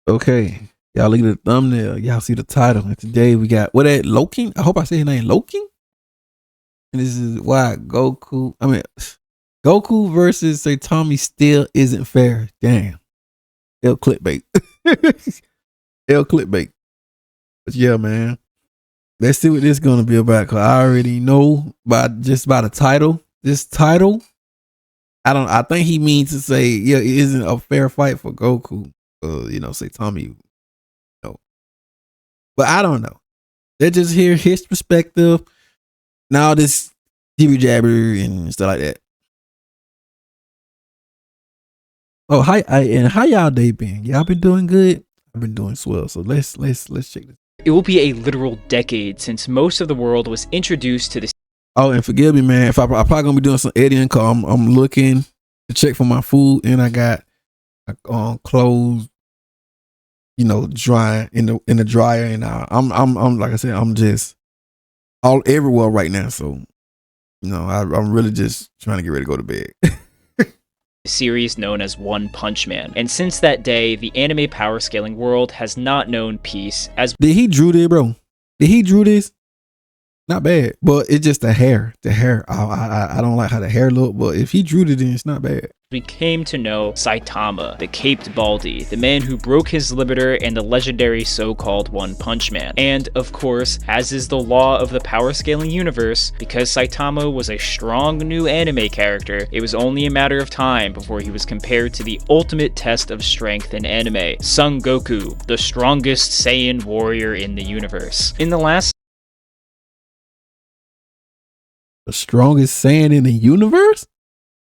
Okay, y'all look at the thumbnail. Y'all see the title. And today we got what at Loki? I hope I say his name Loki. And this is why Goku versus Saitama still isn't fair. Damn. L clickbait. L clickbait. But yeah, man. Let's see what this is gonna be about. Cause I already know by the title. This title, I think he means to say, yeah, it isn't a fair fight for Goku. Saitama, but I don't know. Let's just hear his perspective. Now this jibber jabber and stuff like that. Oh, hi, and how y'all day been? Y'all been doing good? I've been doing swell. So let's check this. It will be a literal decade since most of the world was introduced to this. Oh, and forgive me, man, if I'm probably gonna be doing some editing, cause I'm looking to check for my food, and I got clothes, drying in the dryer, and I'm like I said, I'm just all everywhere right now. So, I'm really just trying to get ready to go to bed. Series known as One Punch Man, and since that day, the anime power scaling world has not known peace. As did he drew this, bro? Did he drew this? Not bad, but it's just the hair. The hair, I don't like how the hair look, but if he drew it, then it's not bad. We came to know Saitama, the Caped Baldy, the man who broke his limiter and the legendary so-called One Punch Man. And, of course, as is the law of the power scaling universe, because Saitama was a strong new anime character, it was only a matter of time before he was compared to the ultimate test of strength in anime, Son Goku, the strongest Saiyan warrior in the universe. In the last The strongest Saiyan in the universe?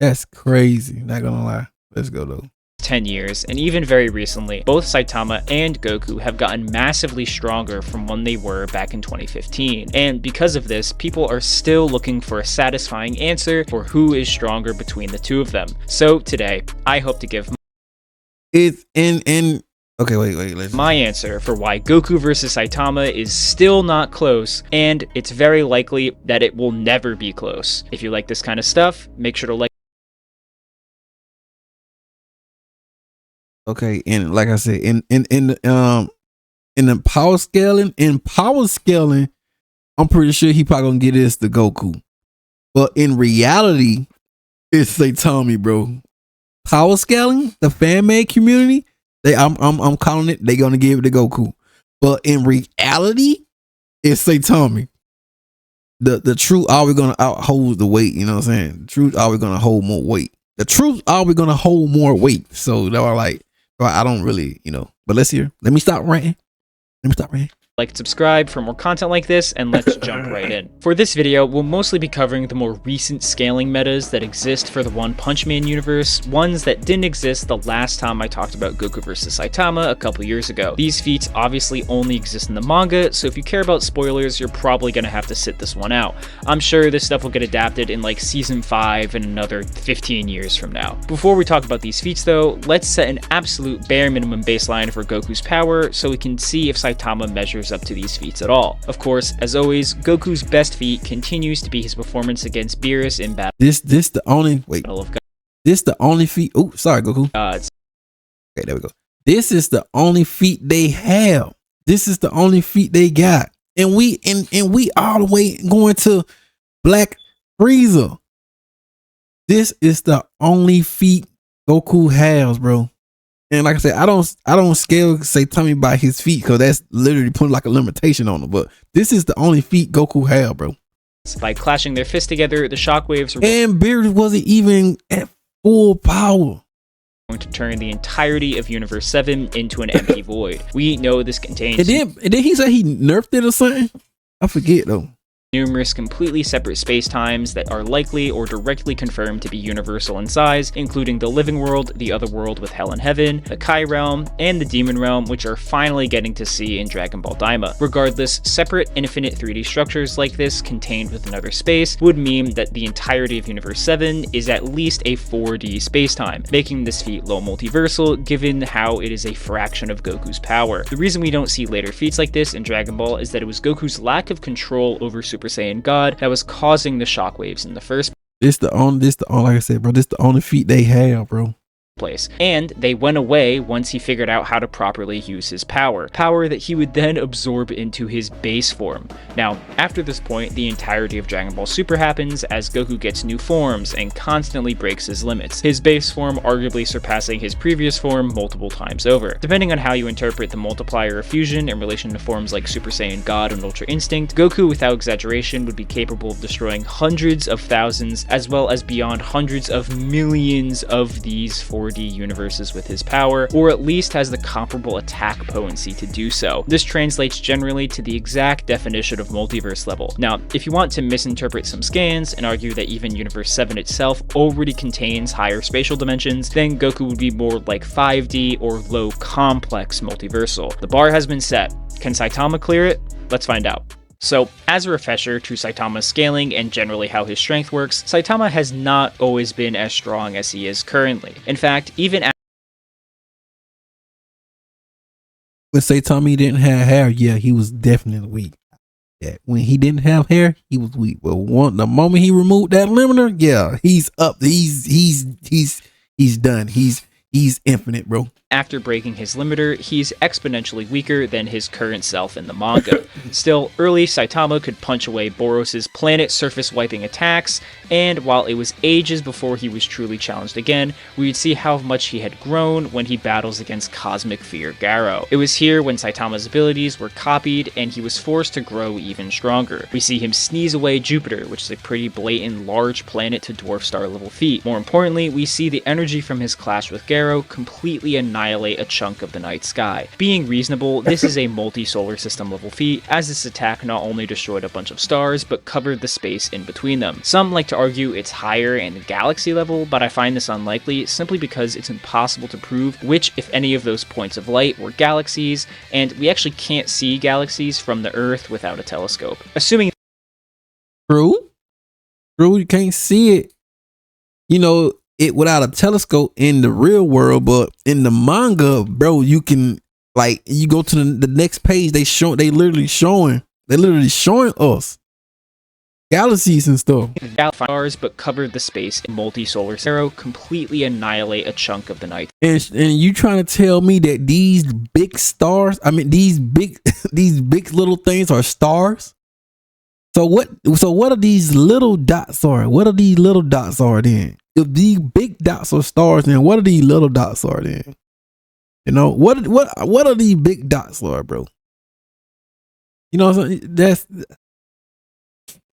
That's crazy. Not gonna lie. Let's go though. 10 years, and even very recently, both Saitama and Goku have gotten massively stronger from when they were back in 2015. And because of this, people are still looking for a satisfying answer for who is stronger between the two of them. So today, I hope to give it's in okay, wait, let's my answer for why Goku versus Saitama is still not close, and it's very likely that it will never be close. If you like this kind of stuff, make sure to like. Okay, and like I said, in the power scaling, I'm pretty sure he probably gonna get this to Goku. But in reality, it's Saitama, bro. Power scaling, the fan made community, I'm calling it, they gonna give it to Goku. But in reality, it's Saitama. The truth always gonna outhold the weight, you know what I'm saying? The truth always gonna hold more weight. The truth always gonna hold more weight. So they were like, I don't really, but let's hear. Let me stop ranting. Like and subscribe for more content like this, and let's jump right in. For this video, we'll mostly be covering the more recent scaling metas that exist for the One Punch Man universe, ones that didn't exist the last time I talked about Goku vs Saitama a couple years ago. These feats obviously only exist in the manga, so if you care about spoilers, you're probably gonna have to sit this one out. I'm sure this stuff will get adapted in like season 5 in another 15 years from now. Before we talk about these feats though, let's set an absolute bare minimum baseline for Goku's power so we can see if Saitama measures up to these feats at all. Of course, as always, Goku's best feat continues to be his performance against Beerus in Battle the only This the only feat. Oh, sorry, Goku. Gods. Okay, there we go. This is the only feat they have. This is the only feat they got. And we all the way going to Black Frieza. This is the only feat Goku has, bro. And like I said, I don't scale Saitama by his feet because that's literally putting like a limitation on him. But this is the only feat Goku had, bro. By clashing their fists together, the shockwaves were and Beerus wasn't even at full power. Going to turn the entirety of Universe 7 into an empty void. We know this contains. And then he said he nerfed it or something. I forget though. Numerous completely separate spacetimes that are likely or directly confirmed to be universal in size, including the living world, the other world with Hell and Heaven, the Kai realm, and the Demon realm, which are finally getting to see in Dragon Ball Daima. Regardless, separate infinite 3D structures like this contained within another space would mean that the entirety of Universe 7 is at least a 4D spacetime, making this feat low multiversal given how it is a fraction of Goku's power. The reason we don't see later feats like this in Dragon Ball is that it was Goku's lack of control over Super Saiyan God that was causing the shockwaves in the first like I said, bro, this the only feat they have, bro. place, and they went away once he figured out how to properly use his power that he would then absorb into his base form. Now, after this point, the entirety of Dragon Ball Super happens as Goku gets new forms and constantly breaks his limits, his base form arguably surpassing his previous form multiple times over. Depending on how you interpret the multiplier of fusion in relation to forms like Super Saiyan God and Ultra Instinct, Goku, without exaggeration, would be capable of destroying hundreds of thousands as well as beyond hundreds of millions of these 4D universes with his power, or at least has the comparable attack potency to do so. This translates generally to the exact definition of multiverse level. Now, if you want to misinterpret some scans and argue that even Universe 7 itself already contains higher spatial dimensions, then Goku would be more like 5D or low complex multiversal. The bar has been set. Can Saitama clear it? Let's find out. So, as a refresher to Saitama's scaling and generally how his strength works, Saitama has not always been as strong as he is currently. In fact, even when Saitama didn't have hair, yeah, he was definitely weak. Yeah, when he didn't have hair, he was weak. But the moment he removed that limiter, yeah, he's up. He's done. He's infinite, bro. After breaking his limiter, he's exponentially weaker than his current self in the manga. Still, early Saitama could punch away Boros's planet surface wiping attacks, and while it was ages before he was truly challenged again, we would see how much he had grown when he battles against Cosmic Fear Garo. It was here when Saitama's abilities were copied and he was forced to grow even stronger. We see him sneeze away Jupiter, which is a pretty blatant large planet to dwarf star level feat. More importantly, we see the energy from his clash with Garo completely annihilate a chunk of the night sky. Being reasonable, this is a multi-solar system level feat, as this attack not only destroyed a bunch of stars, but covered the space in between them. Some like to argue it's higher in the galaxy level, but I find this unlikely simply because it's impossible to prove which, if any, of those points of light were galaxies, and we actually can't see galaxies from the Earth without a telescope. Assuming True, you can't see it, it without a telescope in the real world, but in the manga, bro, you can, like, you go to the next page, they literally showing us galaxies and stuff. Stars, but covered the space in multi-solar arrow, completely annihilate a chunk of the night. And you trying to tell me that these big stars, these big little things are stars? So what are these little dots are? What are these little dots are then? If these big dots are stars, then what are these little dots are then? What are these big dots are, bro? That's,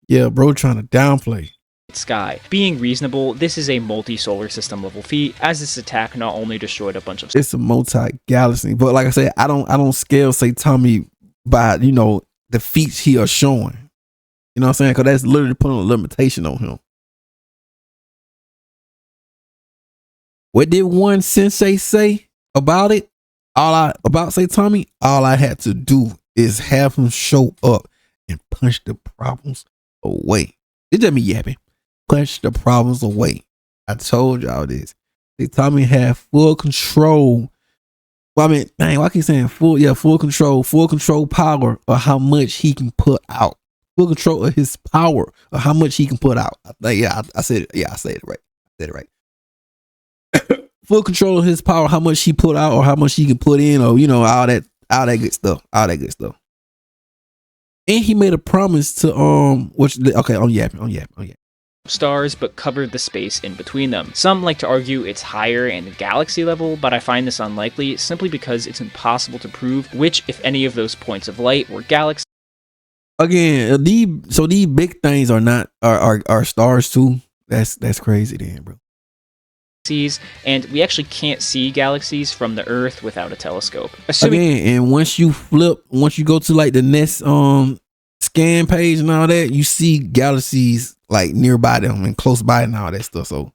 yeah, bro, trying to downplay sky. Being reasonable, this is a multi-solar system level feat, as this attack not only destroyed a bunch of it's a multi-galaxy, but like I said, I don't scale Saitama by the feats he are showing. You know what I'm saying? Because that's literally putting a limitation on him. What did one sensei say about it? About Saitama? All I had to do is have him show up and punch the problems away. It's just me yapping. Punch the problems away. I told y'all this. Saitama had full control. Well, why I keep saying full control power of how much he can put out. Full control of his power of how much he can put out. I said it. Yeah, I said it right. Full control of his power, how much he put out or how much he can put in, or all that good stuff. And he made a promise to I'm yapping. Stars, but covered the space in between them. Some like to argue it's higher in the galaxy level, but I find this unlikely simply because it's impossible to prove which, if any, of those points of light were galaxies. Again, these big things are stars too. That's crazy then, bro. And we actually can't see galaxies from the Earth without a telescope. And once you go to like the next scan page and all that, you see galaxies like nearby them and close by and all that stuff. So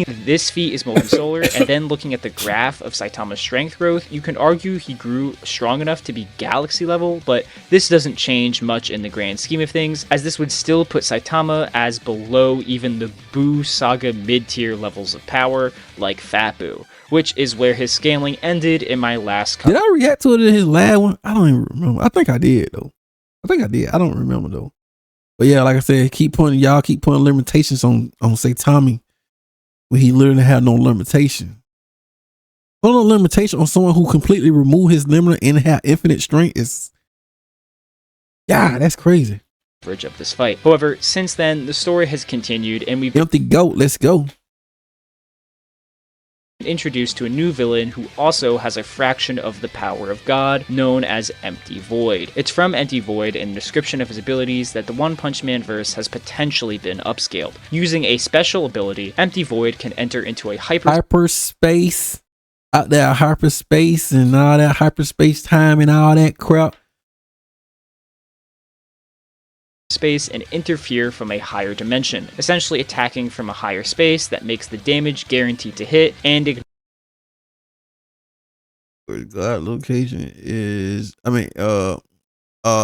this feat is multisolar, and then looking at the graph of Saitama's strength growth, you can argue he grew strong enough to be galaxy level, but this doesn't change much in the grand scheme of things, as this would still put Saitama as below even the Buu Saga mid-tier levels of power, like Fat Buu, which is where his scaling ended in my last Did I react to it in his last one? I don't even remember. I think I did, though. I don't remember, though. But yeah, like I said, keep putting limitations on Saitama when he literally had no limitation. put a limitation on someone who completely remove his limiter and have infinite strength is, yeah, that's crazy. Of this fight. However, since then, the story has continued and we've Empty goat, let's go. Introduced to a new villain who also has a fraction of the power of God, known as Empty Void. It's from Empty Void and the description of his abilities that the One Punch Man verse has potentially been upscaled. Using a special ability, Empty Void can enter into a hyperspace, out there hyperspace and all that hyperspace time and all that crap. Space and interfere from a higher dimension, essentially attacking from a higher space that makes the damage guaranteed to hit and God location is,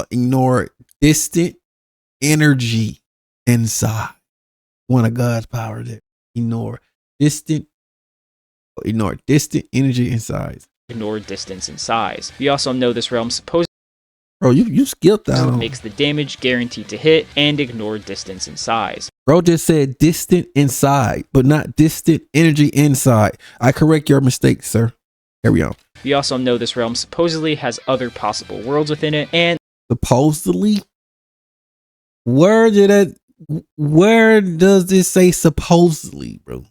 ignore distant energy inside. One of God's power there. Ignore distant energy inside. Ignore distance and size. We also know this realm supposedly Bro, you skipped that. Makes the damage guaranteed to hit and ignore distance and size. Bro just said distant inside, but not distant energy inside. I correct your mistake, sir. Carry on. We also know this realm supposedly has other possible worlds within it, and supposedly? Where does this say supposedly, bro?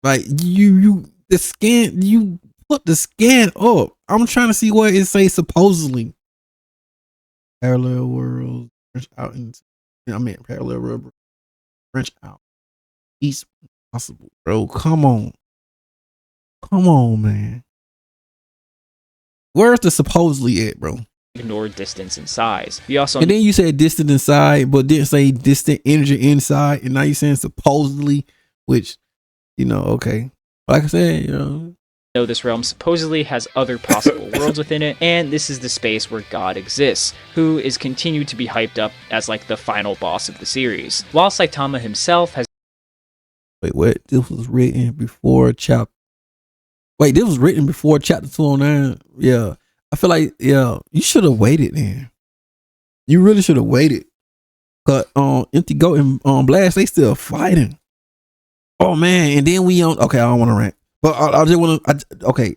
Like you put the scan up. I'm trying to see where it say supposedly. Parallel world, branch out into, parallel world, branch out. East possible, bro. Come on, man. Where's the supposedly at, bro? Ignore distance and size. We also and then you said distant inside, but didn't say distant energy inside, and now you're saying supposedly, which, okay. Like I said, know this realm supposedly has other possible worlds within it, and this is the space where God exists, who is continued to be hyped up as like the final boss of the series. While Saitama himself has Wait, what? This was written before chapter 209. Yeah. I feel like, you should have waited then. You really should have waited. Cause Empty Goat and Blast, they still fighting. Oh man, and then okay, I don't want to rant. But I just want to. Okay,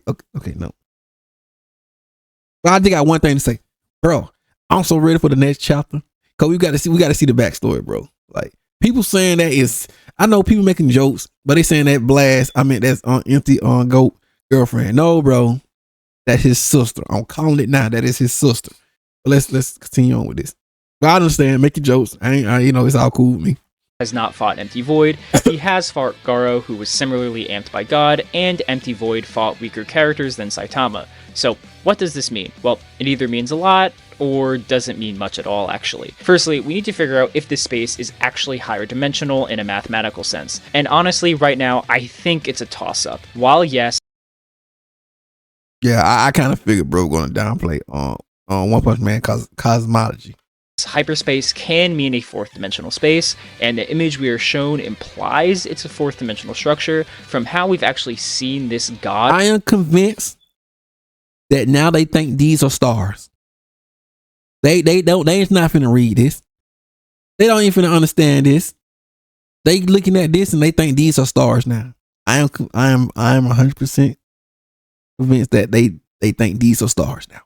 no. But I just got one thing to say, bro. I'm so ready for the next chapter because we got to see the backstory, bro. Like people saying that is, I know people making jokes, but they saying that Blast, that's Empty Goat girlfriend. No, bro, that's his sister. I'm calling it now. That is his sister. But let's continue on with this. But I understand making jokes. It's all cool with me. Has not fought Empty Void. He has fought Garo, who was similarly amped by God, and Empty Void fought weaker characters than Saitama. So what does this mean? Well, it either means a lot or doesn't mean much at all, actually. Firstly, we need to figure out if this space is actually higher dimensional in a mathematical sense. And honestly, right now, I think it's a toss-up. While yes... Yeah, I kind of figured bro going to downplay on One Punch Man cosmology. Hyperspace can mean a fourth dimensional space, and the image we are shown implies it's a fourth dimensional structure. From how we've actually seen this God, I am convinced that now they think these are stars. They not finna read this. They don't even finna understand this. They looking at this and they think these are stars now. I am 100% convinced that they think these are stars now.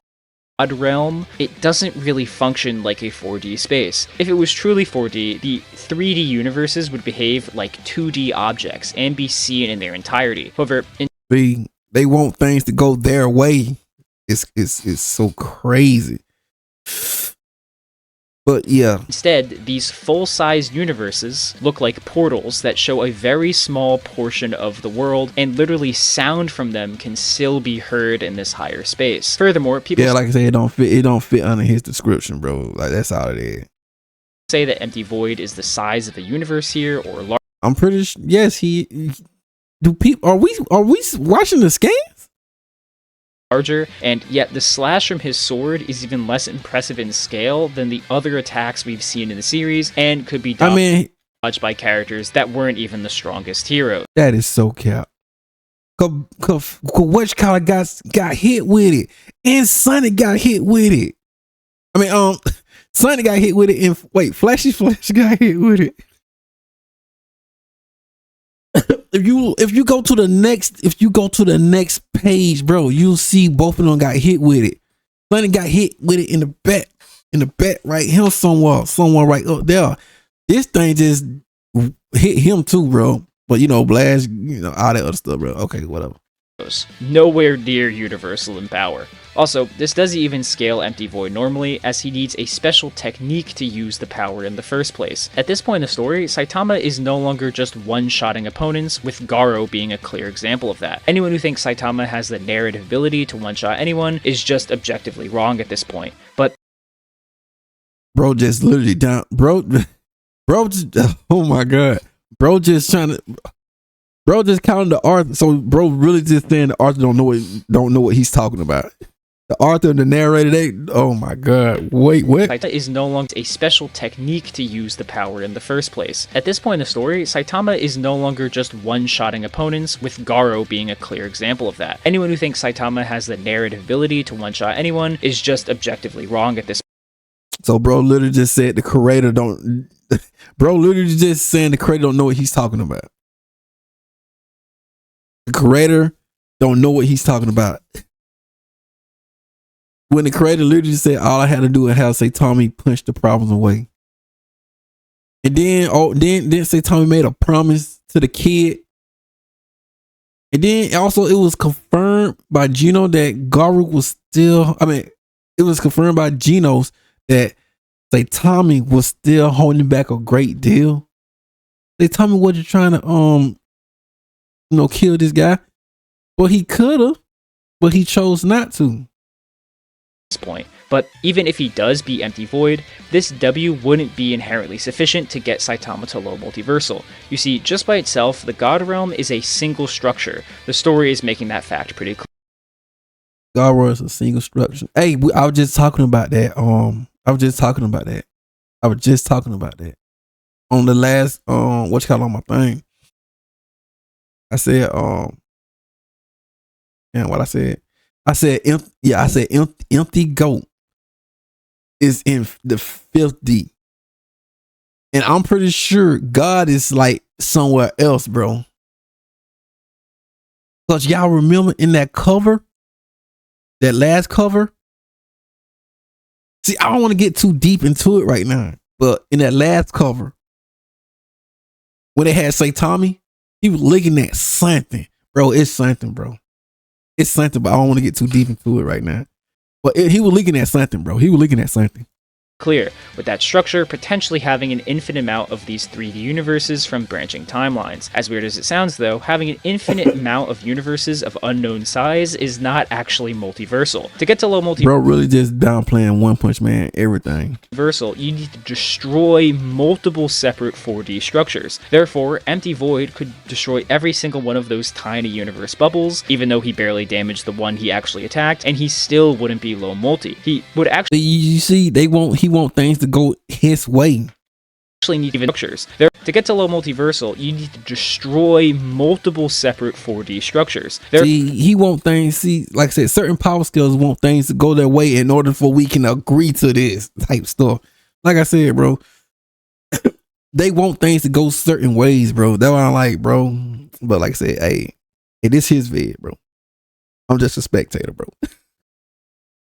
Realm, it doesn't really function like a 4D space. If it was truly 4D, the 3D universes would behave like 2D objects and be seen in their entirety. However, they want things to go their way. It's so crazy. But yeah. Instead, these full-size universes look like portals that show a very small portion of the world, and literally sound from them can still be heard in this higher space. Furthermore, people like I say, it don't fit under his description, bro. Like that's all it is. Say that Empty Void is the size of a universe here, or large. I'm pretty sure. Yes, are we watching the scans? Larger, and yet the slash from his sword is even less impressive in scale than the other attacks we've seen in the series, and could be dodged by characters that weren't even the strongest heroes. That is so cap. Cause which color got hit with it, and Sonic got hit with it. Sonic got hit with it, and Flashy Flash got hit with it. if you go to the next page, bro, you'll see both of them got hit with it. Sonny got hit with it in the back right here somewhere right up there. This thing just hit him too, bro. But Blast, all that other stuff, bro. Okay, whatever. Nowhere near universal in power. Also, this doesn't even scale Empty Void normally, as he needs a special technique to use the power in the first place. At this point in the story, Saitama is no longer just one-shotting opponents, with Garo being a clear example of that. Anyone who thinks Saitama has the narrative ability to one-shot anyone is just objectively wrong at this point. But bro just literally down, bro just, oh my god, bro just counting the Arthur. So bro really just saying the Arthur don't know what he's talking about. The Arthur and the narrator, oh my god, wait, what? Saitama is no longer a special technique to use the power in the first place. At this point in the story, Saitama is no longer just one-shotting opponents, with Garo being a clear example of that. Anyone who thinks Saitama has the narrative ability to one-shot anyone is just objectively wrong at this point. So bro literally just said the creator don't, bro literally just saying the creator don't know what he's talking about. The creator don't know what he's talking about. When the creator literally said all I had to do was have Saitama punch the problems away. And then Saitama made a promise to the kid. And then also it was confirmed by Gino that Garu was still, it was confirmed by Geno's that Saitama was still holding back a great deal. Saitama wasn't trying to kill this guy. Well, he could have, but he chose not to. Point. But even if he does beat Empty Void, this W wouldn't be inherently sufficient to get Saitama to low multiversal. You see, just by itself, the God Realm is a single structure. The story is making that fact pretty clear. God Realm is a single structure. Hey, I was just talking about that. I was just talking about that. On the last on my thing. I said what I said. I said empty goat is in the 50. And I'm pretty sure God is like somewhere else, bro. Because y'all remember in that cover, that last cover. See, I don't want to get too deep into it right now. But in that last cover, when they had Saitama, he was looking at something. Bro, it's something, bro. It's something, but I don't want to get too deep into it right now. But he was looking at something, bro. He was looking at something. Clear, with that structure potentially having an infinite amount of these 3D universes from branching timelines. As weird as it sounds though, having an infinite amount of universes of unknown size is not actually multiversal. To get to low multiversal, bro really just downplaying One Punch Man everything. You need to destroy multiple separate 4D structures. Therefore, Empty Void could destroy every single one of those tiny universe bubbles, even though he barely damaged the one he actually attacked, and he still wouldn't be low multi. He would actually, you see, he want things to go his way. Actually need even structures. To get to low multiversal, you need to destroy multiple separate 4D structures. See, he want things. See, like I said, certain power skills want things to go their way in order for we can agree to this type stuff. Like I said, bro, they want things to go certain ways, bro. That's what I'm like, bro. But like I said, hey, this his vid, bro. I'm just a spectator, bro.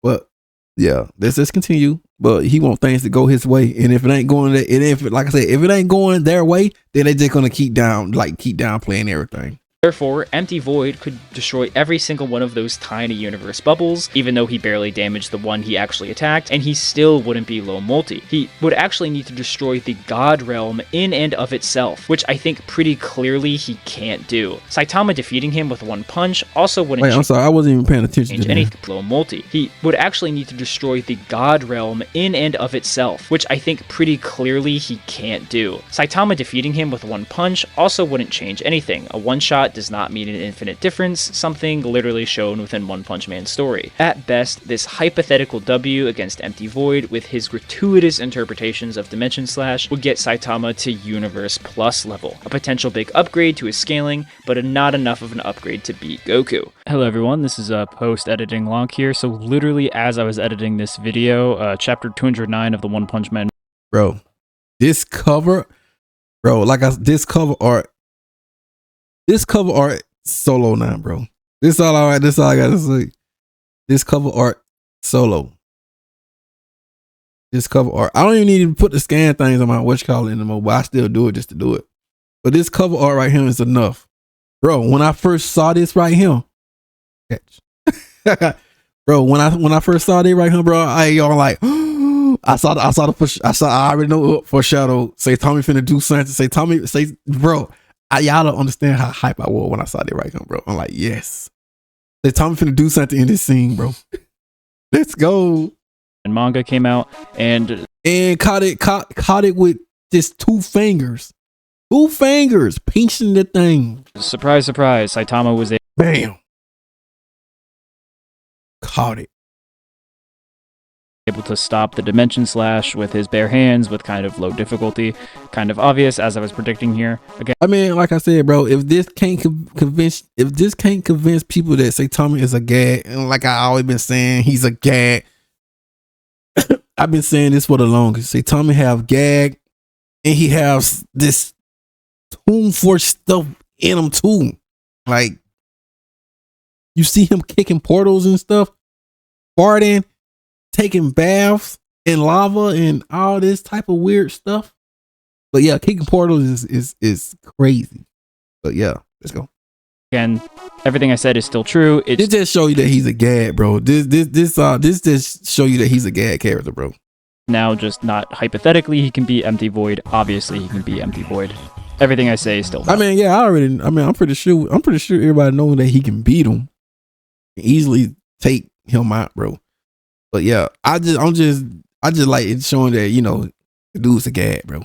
But yeah, let's just continue. But he want things to go his way, and if it ain't going, like I said, if it ain't going their way, then they just gonna keep downplaying everything. Therefore, Empty Void could destroy every single one of those tiny universe bubbles, even though he barely damaged the one he actually attacked, and he still wouldn't be low multi. He would actually need to destroy the God Realm in and of itself, which I think pretty clearly he can't do. Saitama defeating him with one punch also wouldn't I'm sorry, I wasn't even paying attention to anything low multi. He would actually need to destroy the God Realm in and of itself, which I think pretty clearly he can't do. Saitama defeating him with one punch also wouldn't change anything. A one-shot does not mean an infinite difference, something literally shown within One Punch Man's story. At best, this hypothetical W against Empty Void, with his gratuitous interpretations of Dimension Slash, would get Saitama to Universe Plus level. A potential big upgrade to his scaling, but not enough of an upgrade to beat Goku. Hello everyone, this is a post-editing log here, so literally as I was editing this video, chapter 209 of the One Punch Man. Bro, this cover art, This cover art solo now, bro. This all right. This all I gotta say. This cover art solo. This cover art. I don't even need to put the scan things on my whatchamacallit anymore, but I still do it just to do it. But this cover art right here is enough. Bro, when I first saw this right here, bro, when I first saw this right here, bro, I like I already know foreshadow. Saitama finna do something. Bro, y'all don't understand how hype I was when I saw that right here, bro. I'm like, yes. Saitama finna do something in this scene, bro. Let's go. And manga came out and caught it with just 2 fingers. 2 fingers pinching the thing. surprise, surprise, Saitama was Bam. Caught it. able to stop the dimension slash with his bare hands with kind of low difficulty. Kind of obvious, as I was predicting here. Again, I mean, like I said, bro, if this can't convince people that Saitama is a gag, and like I always been saying, he's a gag. I've been saying this for the longest. Saitama have gag, and he has this Tomb Force stuff in him too. Like, you see him kicking portals and stuff, farting, taking baths in lava and all this type of weird stuff. But yeah, kicking portals is crazy. But yeah, let's go. Again, everything I said is still true. This just show you that he's a gag, bro. This just show you that he's a gag character, bro. Now just not hypothetically he can be Empty Void. Obviously he can be Empty Void. Everything I say is still valid. I mean, yeah, I'm pretty sure everybody knows that he can beat him. Easily take him out, bro. But yeah, I just like it showing that, you know, the dude's a gag, bro.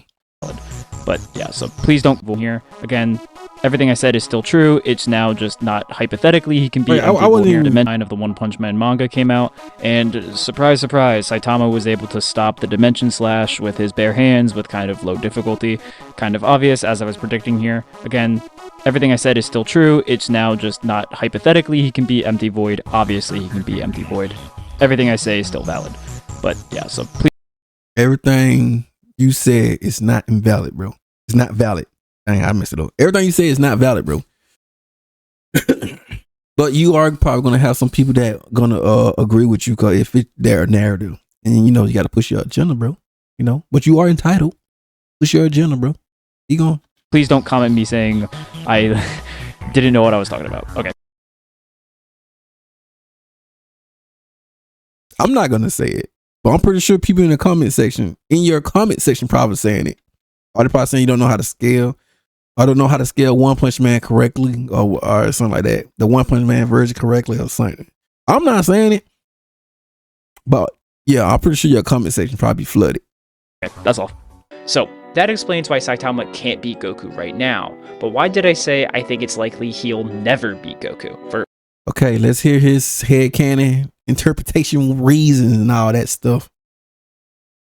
But yeah, so please don't go here. Again, everything I said is still true. It's now just not hypothetically he can be Empty Void here. Dimension of the One Punch Man manga came out, and surprise, surprise, Saitama was able to stop the dimension slash with his bare hands with kind of low difficulty. Kind of obvious, as I was predicting here. Again, everything I said is still true. It's now just not hypothetically he can be Empty Void. Obviously he can be Empty Void. Everything I say is still valid. But yeah, so please. Everything you said is not invalid, bro. It's not valid. Dang, I messed it up. Everything you say is not valid, bro. But you are probably gonna have some people that gonna agree with you because if it's their narrative, and you know you got to push your agenda, bro. You know, but you are entitled. Push your agenda, bro. You going? Please don't comment me saying I didn't know what I was talking about. Okay. I'm not gonna say it, but I'm pretty sure people in your comment section probably saying it. Are they probably saying you don't know how to scale? I don't know how to scale One Punch Man correctly or something like that. The One Punch Man version correctly or something. I'm not saying it, but yeah, I'm pretty sure your comment section probably flooded. Okay, that's all. So that explains why Saitama can't beat Goku right now. But why did I say I think it's likely he'll never beat Goku? Okay, let's hear his headcanon, interpretation, reasons, and all that stuff.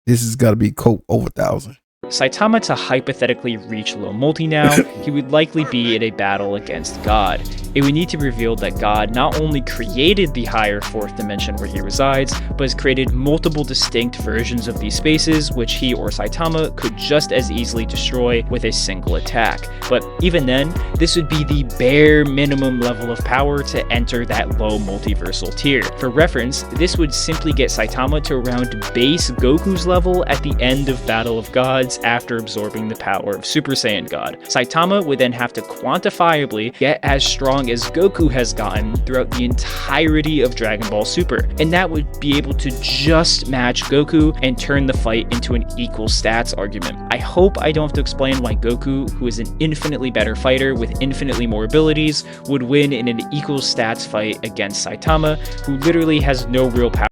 This has got to be quote over 1,000. Saitama to hypothetically reach low multi now, he would likely be in a battle against God. It would need to be revealed that God not only created the higher 4th dimension where he resides, but has created multiple distinct versions of these spaces, which he or Saitama could just as easily destroy with a single attack. But even then, this would be the bare minimum level of power to enter that low multiversal tier. For reference, this would simply get Saitama to around base Goku's level at the end of Battle of Gods after absorbing the power of Super Saiyan God. Saitama would then have to quantifiably get as strong as Goku has gotten throughout the entirety of Dragon Ball Super, and that would be able to just match Goku and turn the fight into an equal stats argument. I hope I don't have to explain why Goku, who is an infinitely better fighter with infinitely more abilities, would win in an equal stats fight against Saitama, who literally has no real power.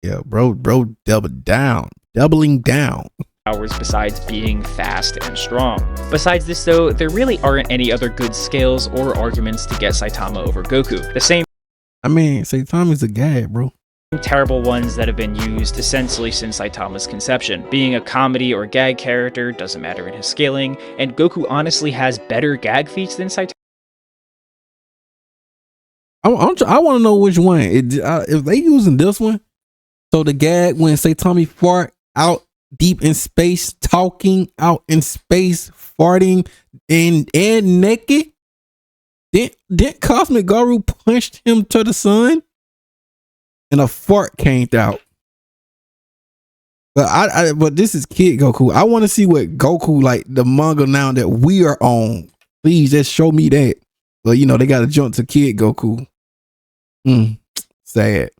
Yeah, bro, doubling down. Powers besides being fast and strong. Besides this though, there really aren't any other good scales or arguments to get Saitama over Goku. The same Saitama's a gag, bro. Terrible ones that have been used essentially since Saitama's conception. Being a comedy or gag character doesn't matter in his scaling, and Goku honestly has better gag feats than Saitama. I want to know which one. If they using this one, so the gag when Saitama fart out deep in space, talking out in space, farting and naked. Then Cosmic Garu punched him to the sun and a fart came out. But but this is Kid Goku. I want to see what Goku, like the manga now that we are on. Please just show me that. But you know, they gotta jump to Kid Goku. Sad.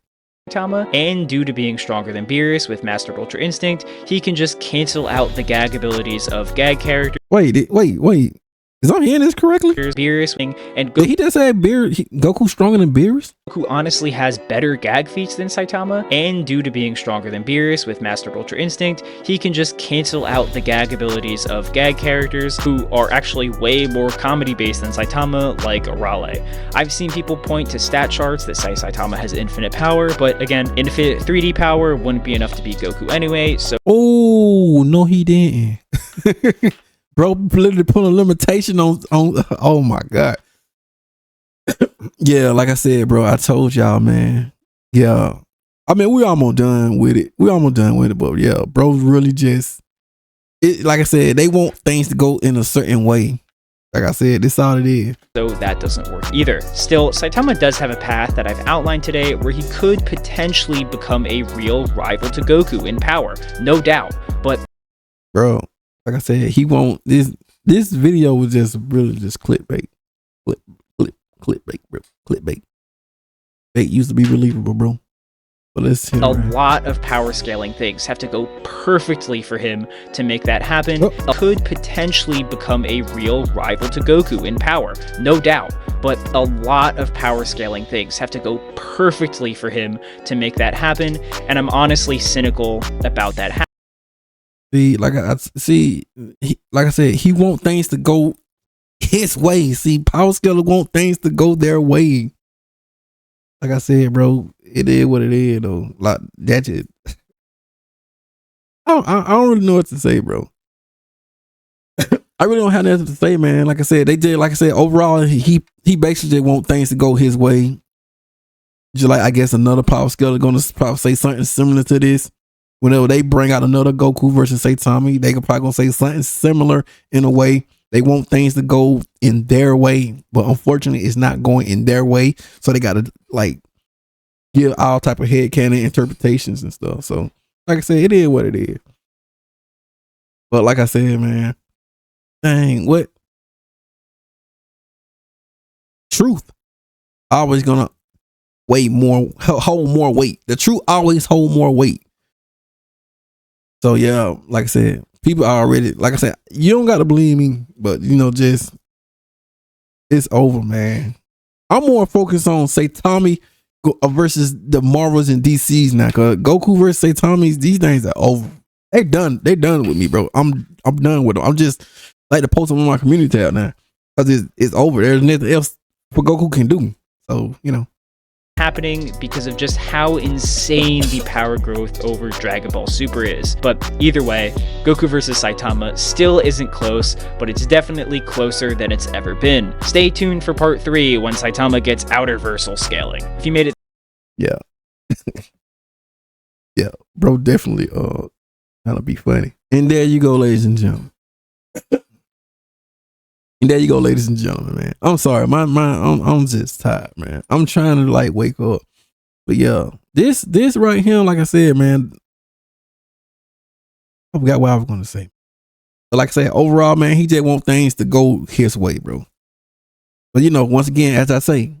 Saitama, and due to being stronger than Beerus with Mastered Ultra Instinct, he can just cancel out the gag abilities of gag characters. Wait. Is I hearing this correctly? Beerus and Did he just say Goku stronger than Beerus? Goku honestly has better gag feats than Saitama, and due to being stronger than Beerus with Mastered Ultra Instinct, he can just cancel out the gag abilities of gag characters who are actually way more comedy based than Saitama, like Arale. I've seen people point to stat charts that say Saitama has infinite power, but again, infinite 3D power wouldn't be enough to beat Goku anyway, so... Oh, no he didn't. Bro, literally put a limitation on oh my God. Yeah, like I said, bro, I told y'all, man. Yeah. I mean, we almost done with it. But yeah, bro, really just like I said, they want things to go in a certain way. Like I said, this all it is. So that doesn't work either. Still, Saitama does have a path that I've outlined today where he could potentially become a real rival to Goku in power, no doubt. But bro, like I said, he won't. This video was just really just clickbait, clickbait, bro. Clickbait. Bait used to be believable, bro. But let's a lot of power scaling things have to go perfectly for him to make that happen. Could potentially become a real rival to Goku in power, no doubt. But a lot of power scaling things have to go perfectly for him to make that happen, and I'm honestly cynical about that happening. See, like I said, he want things to go his way. See, power scaler want things to go their way. Like I said, bro, it is what it is, though. Like that's it. I don't really know what to say, bro. I really don't have nothing to say, man. Like I said, overall, he basically just want things to go his way. Just like I guess another power scaler gonna probably say something similar to this. Whenever they bring out another Goku versus Saitama, they could probably gonna say something similar in a way. They want things to go in their way, but unfortunately, it's not going in their way. So they gotta like give all type of headcanon interpretations and stuff. So, like I said, it is what it is. But like I said, man, dang, what truth always gonna hold more weight. The truth always hold more weight. So yeah, like I said, people are already, like I said, you don't got to believe me, but you know, just it's over, man. I'm more focused on Saitama versus the Marvels and DCs now, cause Goku versus Saitama, these things are over. They done with me, bro. I'm done with them. I'm just like to post them on my community tab now, cause it's over. There's nothing else what Goku can do. So you know. Happening because of just how insane the power growth over Dragon Ball Super is. But either way, Goku versus Saitama still isn't close, but it's definitely closer than it's ever been. Stay tuned for part 3 when Saitama gets outerversal scaling. If you made it... Yeah. Yeah, bro, definitely that'll be funny. And there you go, ladies and gentlemen. And there you go, ladies and gentlemen, man. I'm sorry, I'm just tired, man. I'm trying to like wake up, but yeah, this right here, like I said, man, I forgot what I was gonna say. But like I said, overall, man, he just want things to go his way, bro. But you know, once again, as I say,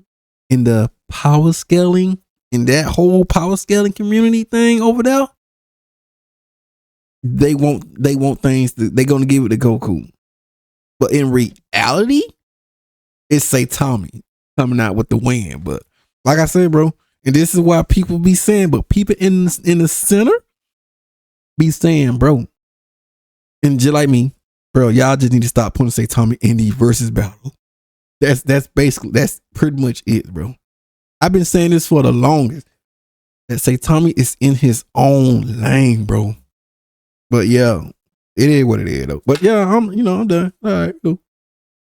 in the power scaling, in that whole power scaling community thing over there, they want things they're gonna give it to Goku. But in reality, it's Saitama coming out with the win. But like I said, bro, and this is why people be saying, but people in the center be saying, bro, and just like me, bro, y'all just need to stop putting Saitama in the versus battle. That's pretty much it, bro. I've been saying this for the longest, that Saitama is in his own lane, bro. But yeah. It is what it is, though. But yeah, I'm done. All right, cool.